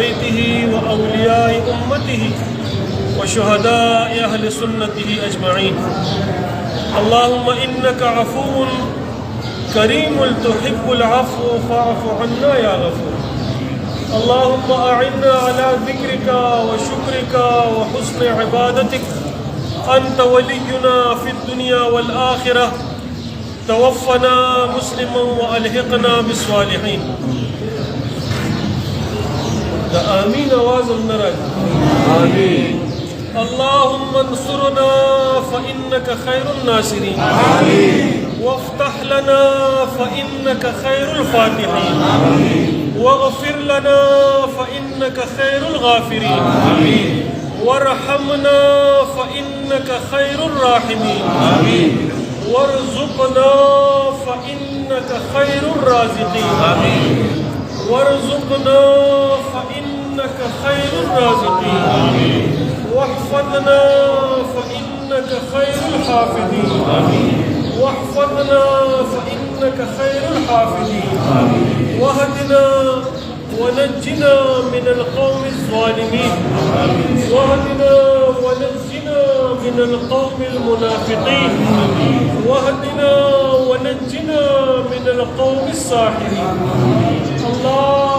بيته وأولياء أمته وشهداء أهل سنته أجمعين. اللهم إنك عفو كريم تحب العفو فاعف عنا يا غفور. اللهم أعنا على ذكرك وشكرك وحسن عبادتك. أنت ولينا في الدنيا والآخرة. توفنا مسلما وألحقنا بالصالحين. آمين آواز النراج آمين. اللهم انصرنا فإنك خير الناصرين. آمين. وافتح لنا فإنك خير الفاتحين. آمين. واغفر لنا فإنك خير الغافرين. آمين. وارحمنا فإنك خير الراحمين. آمين. وارزقنا فإنك خير الرازقين. آمين. وارزقنا فإنك خير الرازقين. آمين. واحفظنا فإنك خير الحافظين. آمين. واحفظنا فإنك خير الحافظين. آمين. واهدنا ونجنا من القوم الظالمين. آمين. واهدنا ونجنا من القوم المنافقين. آمين. واهدنا ونجنا من القوم الساحرين. الله